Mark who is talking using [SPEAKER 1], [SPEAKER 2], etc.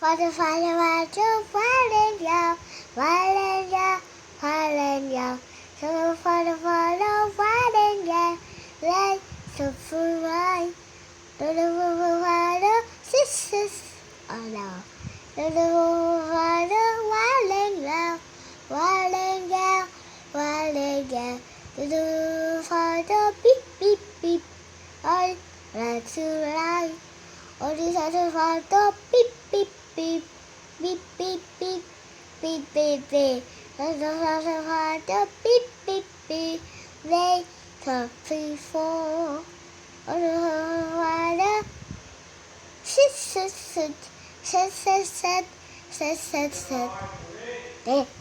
[SPEAKER 1] Father, Father, Father, Father, Father, Father, so Father, Father, Father, let the full right, the Father, sisters, oh no, the Father, Walling, the Father, beep, beep, beep, all let's lie. All these other Father, beep, beep, beep, beep, beep, beep, beep, beep, beep. All the other Father, beep, beep, beep, they talk before. All the other Father, sit, sit, sit, sit, sit, sit, sit, sit, sit.